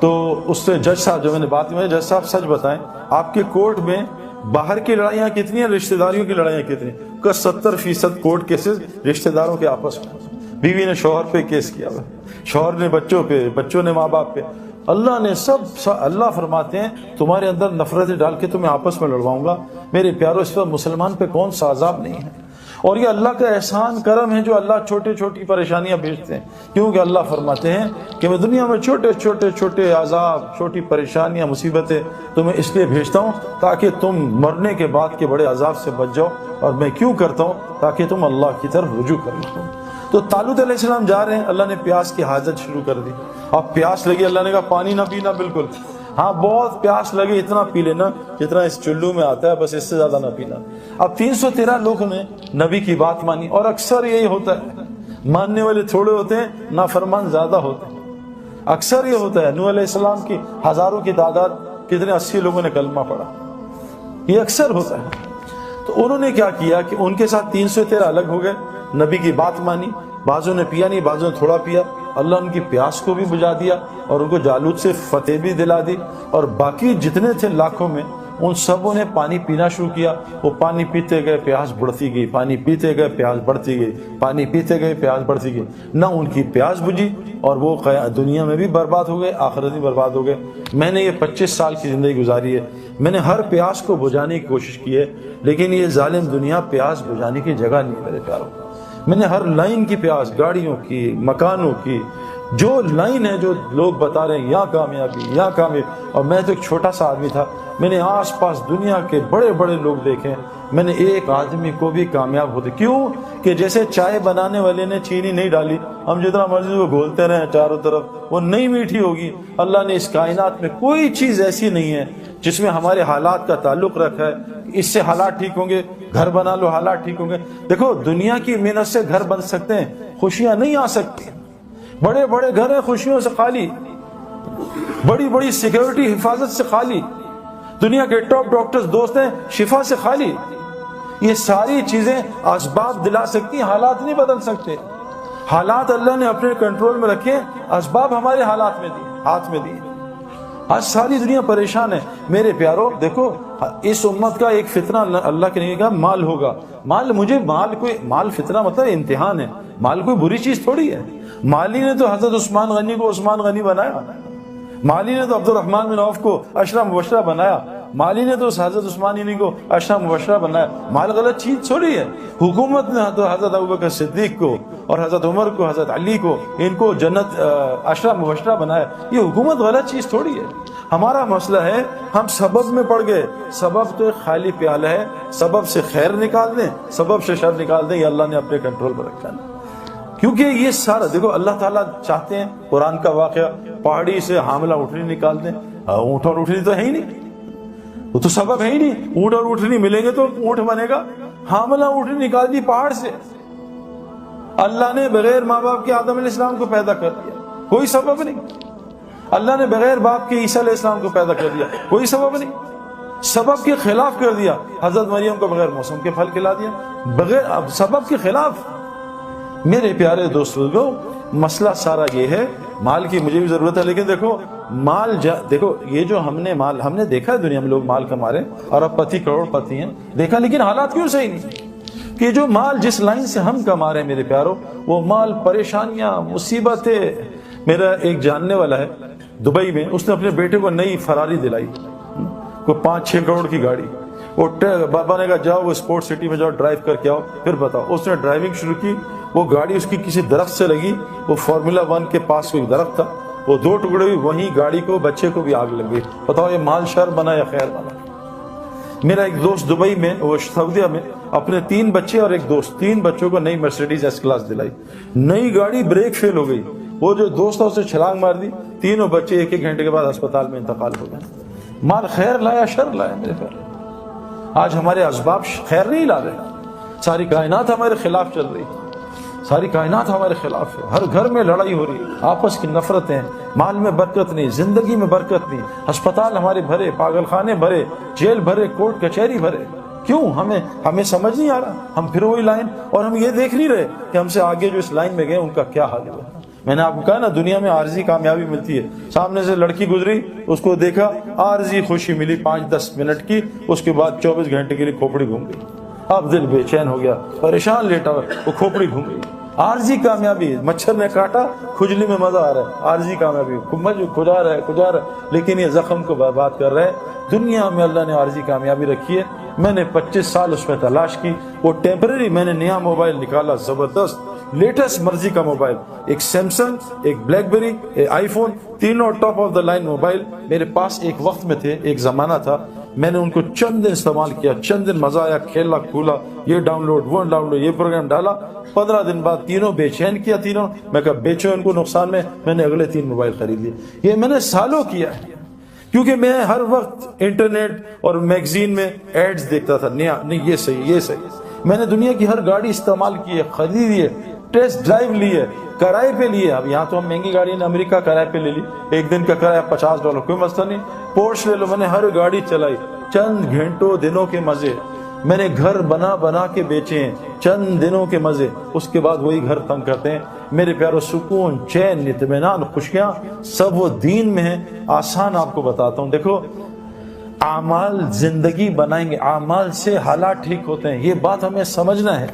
تو اس سے جج صاحب جو میں نے بات کی، جج صاحب سچ بتائیں آپ کے کورٹ میں باہر کی لڑائیاں کتنی ہیں، رشتہ داریوں کی لڑائیاں کتنی ہیں؟ کا 70% کورٹ کیسز رشتہ داروں کے آپس میں، بیوی نے شوہر پہ کیس کیا ہوا، شوہر نے بچوں پہ، بچوں نے ماں باپ پہ۔ اللہ نے اللہ فرماتے ہیں تمہارے اندر نفرتیں ڈال کے تمہیں آپس میں لڑواؤں گا۔ میرے پیاروں، اس پر مسلمان پہ کون سا عذاب نہیں ہے؟ اور یہ اللہ کا احسان کرم ہے جو اللہ چھوٹی چھوٹی پریشانیاں بھیجتے ہیں، کیونکہ اللہ فرماتے ہیں کہ میں دنیا میں چھوٹے چھوٹے چھوٹے عذاب، چھوٹی پریشانیاں، مصیبتیں تمہیں اس لیے بھیجتا ہوں تاکہ تم مرنے کے بعد کے بڑے عذاب سے بچ جاؤ۔ اور میں کیوں کرتا ہوں؟ تاکہ تم اللہ کی طرف رجوع کر لو۔ تو طالوت علیہ السلام جا رہے ہیں، اللہ نے پیاس کی حاجت شروع کر دی۔ اب پیاس لگی، اللہ نے کہا پانی نہ پینا بالکل، ہاں بہت پیاس لگی، اتنا پی لینا جتنا اس چلو میں آتا ہے، بس اس سے زیادہ نہ پینا۔ اب 313 لوگوں نے نبی کی بات مانی، اور اکثر یہی ہوتا ہے، ماننے والے تھوڑے ہوتے ہیں، نافرمان زیادہ ہوتے ہیں۔ اکثر یہ ہوتا ہے، نوح علیہ السلام کی ہزاروں کی تعداد، کتنے 80 لوگوں نے کلمہ پڑھا، یہ اکثر ہوتا ہے۔ تو انہوں نے کیا کیا کہ ان کے ساتھ 313 الگ ہو گئے، نبی کی بات مانی، بعضوں نے پیا نہیں، بعضوں نے تھوڑا پیا، اللہ ان کی پیاس کو بھی بجھا دیا اور ان کو جالوت سے فتح بھی دلا دی، اور باقی جتنے تھے لاکھوں میں ان سبوں نے پانی پینا شروع کیا۔ وہ پانی پیتے گئے، پیاس بڑھتی گئی، پانی پیتے گئے، پیاس بڑھتی گئی، پانی پیتے گئے، پیاس بڑھتی گئی، نہ ان کی پیاس بجھی، اور وہ دنیا میں بھی برباد ہو گئے، آخرت بھی برباد ہو گئے۔ میں نے یہ 25 سال کی زندگی گزاری ہے، میں نے ہر پیاس کو بجھانے کی کوشش کی ہے، لیکن یہ ظالم دنیا پیاس بجھانے کی جگہ نہیں میرے پیاروں۔ میں نے ہر لائن کی پیاس، گاڑیوں کی، مکانوں کی، جو لائن ہے جو لوگ بتا رہے ہیں یہاں کامیابی، یہاں کامیابی، اور میں تو ایک چھوٹا سا آدمی تھا، میں نے آس پاس دنیا کے بڑے بڑے لوگ دیکھے، میں نے ایک آدمی کو بھی کامیاب ہوتے، کیوں کہ جیسے چائے بنانے والے نے چینی نہیں ڈالی، ہم جتنا مرضی وہ گھولتے رہے چاروں طرف وہ نہیں میٹھی ہوگی۔ اللہ نے اس کائنات میں کوئی چیز ایسی نہیں ہے جس میں ہمارے حالات کا تعلق رکھا ہے، اس سے حالات ٹھیک ہوں گے، گھر بنا لو حالات ٹھیک ہوں گے۔ دیکھو دنیا کی محنت سے گھر بن سکتے ہیں، خوشیاں نہیں آ سکتی، بڑے بڑے گھر ہیں خوشیوں سے خالی، بڑی بڑی سیکیورٹی حفاظت سے خالی، دنیا کے ٹاپ ڈاکٹرز دوست ہیں شفا سے خالی۔ یہ ساری چیزیں اسباب دلا سکتی ہیں، حالات نہیں بدل سکتے۔ حالات اللہ نے اپنے کنٹرول میں رکھے، اسباب ہمارے ہاتھ میں دیے۔ آج ساری دنیا پریشان ہے میرے پیاروں۔ دیکھو اس امت کا ایک فتنہ اللہ کے نہیں کہا مال ہوگا، مال فتنہ مطلب امتحان ہے، مال کوئی بری چیز تھوڑی ہے۔ مالی نے تو حضرت عثمان غنی کو عثمان غنی بنایا، مالی نے تو عبد الرحمن بن عوف کو اشرا مبشرہ بنایا، مالی نے تو حضرت عثمان غنی کو اشرا مبشرہ بنایا۔ مال غلط چیز تھوڑی ہے۔ حکومت نے حضرت ابوبکر صدیق کو اور حضرت عمر کو، حضرت علی کو، ان کو جنت اشرا مبشرہ بنایا، یہ حکومت غلط چیز تھوڑی ہے۔ ہمارا مسئلہ ہے ہم سبب میں پڑ گئے، سبب تو ایک خالی پیالہ ہے، سبب سے خیر نکال دیں، سبب سے شر نکال دیں، یہ اللہ نے اپنے کنٹرول پر رکھا ہے۔ کیونکہ یہ سارا دیکھو اللہ تعالیٰ چاہتے ہیں، قرآن کا واقعہ، پہاڑی سے حاملہ اونٹنی نکال دیں، اونٹ اور اونٹنی تو ہے ہی نہیں، وہ تو سبب ہے ہی نہیں، اونٹ اور اونٹنی ملیں گے تو اونٹ بنے گا، حاملہ اونٹنی نکال دی پہاڑ سے۔ اللہ نے بغیر ماں باپ کے آدم علیہ السلام کو پیدا کر دیا، کوئی سبب نہیں۔ اللہ نے بغیر باپ کے عیسیٰ علیہ السلام کو پیدا کر دیا، کوئی سبب نہیں، سبب کے خلاف کر دیا۔ حضرت مریم کو بغیر موسم کے پھل کھلا دیا، بغیر سبب کے خلاف۔ میرے پیارے دوستو، مسئلہ سارا یہ ہے، مال کی مجھے بھی ضرورت ہے، لیکن دیکھو مال دیکھو یہ جو ہم نے دیکھا ہے دنیا میں لوگ مال کما رہے ہیں، ارب پتی کروڑ پتی ہیں، دیکھا، لیکن حالات کیوں صحیح نہیں؟ کہ جو مال جس لائن سے ہم کما رہے ہیں میرے پیاروں، وہ مال پریشانیاں، مصیبتیں۔ میرا ایک جاننے والا ہے دبئی میں، اس نے اپنے بیٹے کو نئی فراری دلائی، کوئی 5-6 کروڑ کی گاڑی، بابا نے کہا جاؤ وہ اسپورٹ سٹی میں جاؤ ڈرائیو کر کے آؤ، پھر بتاؤ۔ اس نے ڈرائیونگ شروع کی، وہ گاڑی اس کی کسی درخت سے لگی، وہ فارمولا 1 کے پاس کوئی درخت تھا، وہ 2 ٹکڑے ہوئی، وہیں گاڑی کو بچے کو بھی آگ لگ گئی۔ بتاؤ یہ مال شر بنا یا خیر بنا؟ میرا ایک دوست دبئی میں، وہ سعودیہ میں، اپنے 3 بچے اور ایک دوست، 3 بچوں کو نئی مرسیڈیز ایس کلاس دلائی، نئی گاڑی، بریک فیل ہو گئی، وہ جو دوست تھا اسے چھلانگ مار دی، تینوں بچے 1-1 گھنٹے کے بعد اسپتال میں انتقال ہو گئے۔ مال خیر لایا شر لایا میرے پیارے؟ آج ہمارے اسباب خیر نہیں لا رہے، ساری کائنات ہمارے خلاف چل رہی، ساری کائنات ہمارے خلاف ہے، ہر گھر میں لڑائی ہو رہی، آپس کی نفرتیں، مال میں برکت نہیں، زندگی میں برکت نہیں، ہسپتال ہمارے بھرے، پاگل خانے بھرے، جیل بھرے، کورٹ کچہری بھرے۔ کیوں؟ ہمیں سمجھ نہیں آ رہا، ہم پھر وہی لائن، اور ہم یہ دیکھ نہیں رہے کہ ہم سے آگے جو اس لائن میں گئے ان کا کیا حال ہوا۔ میں نے آپ کو کہا نا دنیا میں عارضی کامیابی ملتی ہے. سامنے سے لڑکی گزری, اس کو دیکھا, عارضی خوشی ملی 5-10 منٹ کی, اس کے بعد 24 گھنٹے کے لیے کھوپڑی گھوم گئی. اب دل بے چین ہو گیا, پریشان لیٹا ہوا, وہ کھوپڑی گھوم گئی. عارضی کامیابی, مچھر نے کاٹا, کھجلی میں مزہ آ رہا ہے, عارضی کامیابی, کھجا رہا ہے, لیکن یہ زخم کو برباد کر رہا ہے. دنیا میں اللہ نے عارضی کامیابی رکھی ہے. میں نے 25 سال اس میں تلاش کی, وہ ٹیمپرری. میں نے نیا موبائل نکالا, زبردست لیٹسٹ مرضی کا موبائل, ایک سیمسنگ, ایک بلیک بیری, ایک آئی فون, تینوں top of the line mobile میرے پاس ایک وقت میں تھے, ایک زمانہ تھا. میں نے ان کو چند دن استعمال کیا, چند دن مزہ آیا, کھیلا کھولا, یہ ڈاؤن لوڈ, وہ ڈاؤن لوڈ, یہ پروگرام ڈالا. 15 دن بعد تینوں بے چین کیا. تینوں میں کہا بیچو ان کو نقصان میں نے اگلے 3 موبائل خرید لیے. یہ میں نے سالوں کیا ہے, کیونکہ میں ہر وقت انٹرنیٹ اور میگزین میں ایڈز دیکھتا تھا, نہیں یہ صحیح, یہ صحیح. میں نے دنیا کی ہر گاڑی استعمال کی ہے, خریدی ہے, ٹیسٹ ڈرائیو لی ہے, کرائے پہ لی ہے. اب یہاں تو ہم مہنگی گاڑی نے امریکہ کرائے پہ لے لی, ایک دن کا کرایہ $50, کوئی مسئلہ نہیں. پورش لے لو, میں نے ہر گاڑی چلائی. چند گھنٹوں دنوں کے مزے, میں نے گھر بنا کے بیچے ہیں, چند دنوں کے مزے. اس کے بعد وہی گھر تنگ کرتے ہیں. میرے پیارو, سکون, چین, اطمینان, خوشیاں سب وہ دین میں ہیں. آسان آپ کو بتاتا ہوں, دیکھو اعمال زندگی بنائیں گے, اعمال سے حالات ٹھیک ہوتے ہیں, یہ بات ہمیں سمجھنا ہے.